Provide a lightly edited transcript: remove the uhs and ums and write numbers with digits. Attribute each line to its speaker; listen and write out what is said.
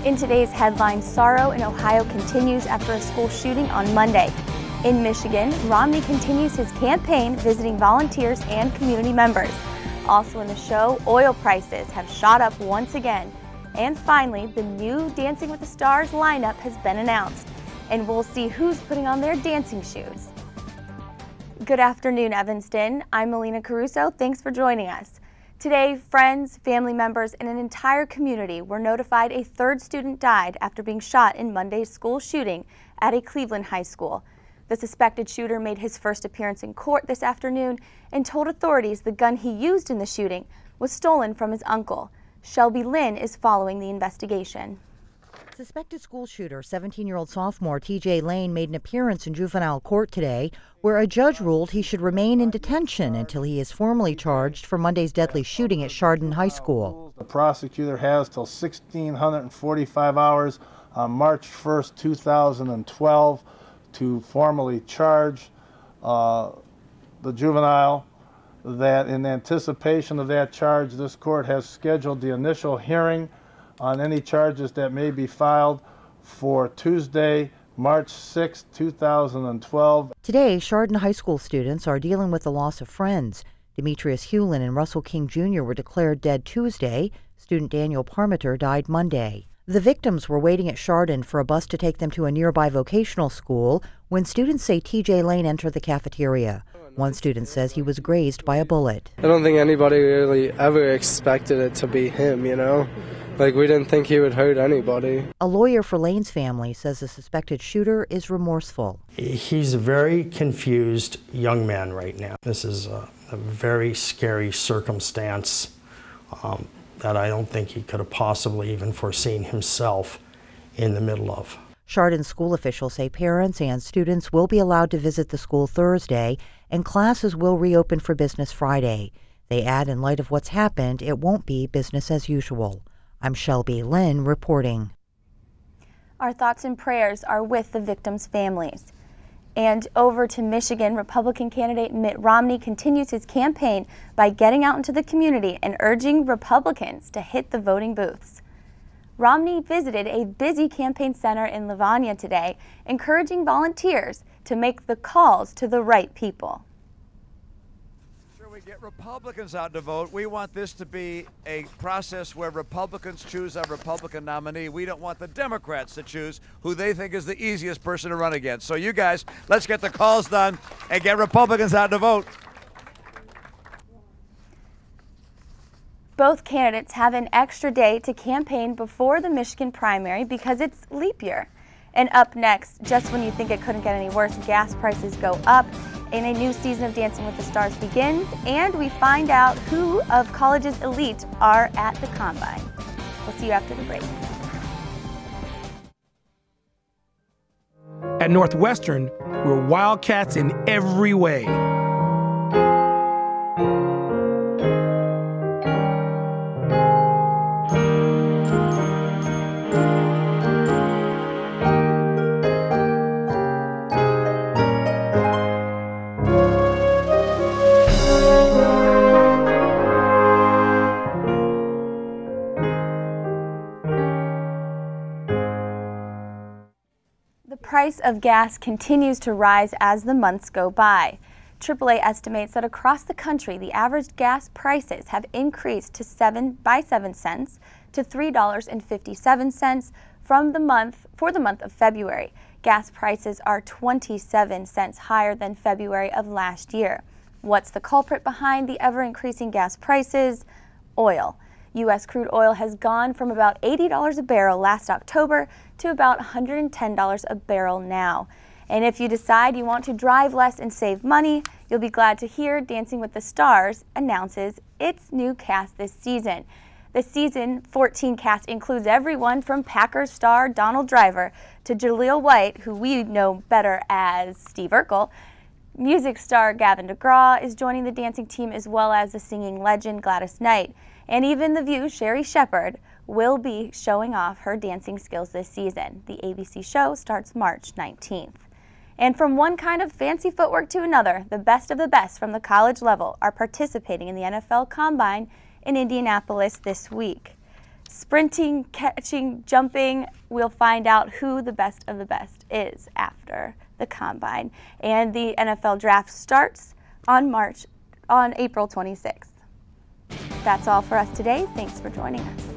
Speaker 1: In today's headline, sorrow in Ohio continues after a school shooting on Monday. In Michigan, Romney continues his campaign visiting volunteers and community members. Also in the show, oil prices have shot up once again. And finally, the new Dancing with the Stars lineup has been announced. And we'll see who's putting on their dancing shoes. Good afternoon, Evanston. I'm Malena Caruso. Thanks for joining us. Today, friends, family members, and an entire community were notified a third student died after being shot in Monday's school shooting at a Cleveland high school. The suspected shooter made his first appearance in court this afternoon and told authorities the gun he used in the shooting was stolen from his uncle. Shelby Lynn is following the investigation.
Speaker 2: Suspected school shooter, 17-year-old sophomore TJ Lane, made an appearance in juvenile court today where a judge ruled he should remain in detention until he is formally charged for Monday's deadly shooting at Chardon High School.
Speaker 3: The prosecutor has till 1,645 hours on March 1st, 2012 to formally charge the juvenile. That in anticipation of that charge, this court has scheduled the initial hearing on any charges that may be filed for Tuesday, March 6, 2012.
Speaker 2: Today, Chardon High School students are dealing with the loss of friends. Demetrius Hewlin and Russell King Jr. were declared dead Tuesday. Student Daniel Parmiter died Monday. The victims were waiting at Chardon for a bus to take them to a nearby vocational school when students say TJ Lane entered the cafeteria. One student says he was grazed by a bullet.
Speaker 4: I don't think anybody really ever expected it to be him, you know? Like, we didn't think he would hurt anybody.
Speaker 2: A lawyer for Lane's family says the suspected shooter is remorseful.
Speaker 5: He's a very confused young man right now. This is a very scary circumstance that I don't think he could have possibly even foreseen himself in the middle of.
Speaker 2: Chardon school officials say parents and students will be allowed to visit the school Thursday, and classes will reopen for business Friday. They add, in light of what's happened, it won't be business as usual. I'm Shelby Lynn reporting.
Speaker 1: Our thoughts and prayers are with the victims' families. And over to Michigan, Republican candidate Mitt Romney continues his campaign by getting out into the community and urging Republicans to hit the voting booths. Romney visited a busy campaign center in Livonia today, encouraging volunteers to make the calls to the right people.
Speaker 6: We get Republicans out to vote. We want this to be a process where Republicans choose a Republican nominee. We don't want the Democrats to choose who they think is the easiest person to run against. So you guys, let's get the calls done and get Republicans out to vote.
Speaker 1: Both candidates have an extra day to campaign before the Michigan primary because it's leap year. And up next, just when you think it couldn't get any worse, gas prices go up, and a new season of Dancing with the Stars begins, and we find out who of college's elite are at the Combine. We'll see you after the break.
Speaker 7: At Northwestern, we're Wildcats in every way.
Speaker 1: The price of gas continues to rise as the months go by. AAA estimates that across the country, the average gas prices have increased to 7 cents to $3.57 for the month of February. Gas prices are 27 cents higher than February of last year. What's the culprit behind the ever-increasing gas prices? Oil. U.S. crude oil has gone from about $80 a barrel last October to about $110 a barrel now. And if you decide you want to drive less and save money, you'll be glad to hear Dancing with the Stars announces its new cast this season. The season 14 cast includes everyone from Packers star Donald Driver to Jaleel White, who we know better as Steve Urkel. Music star Gavin DeGraw is joining the dancing team, as well as the singing legend Gladys Knight. And even The View's Sherry Shepherd will be showing off her dancing skills this season. The ABC show starts March 19th. And from one kind of fancy footwork to another, the best of the best from the college level are participating in the NFL Combine in Indianapolis this week. sprinting, catching, jumping. We'll find out who the best of the best is after the Combine. And the NFL Draft starts on April 26th. That's all for us today. Thanks for joining us.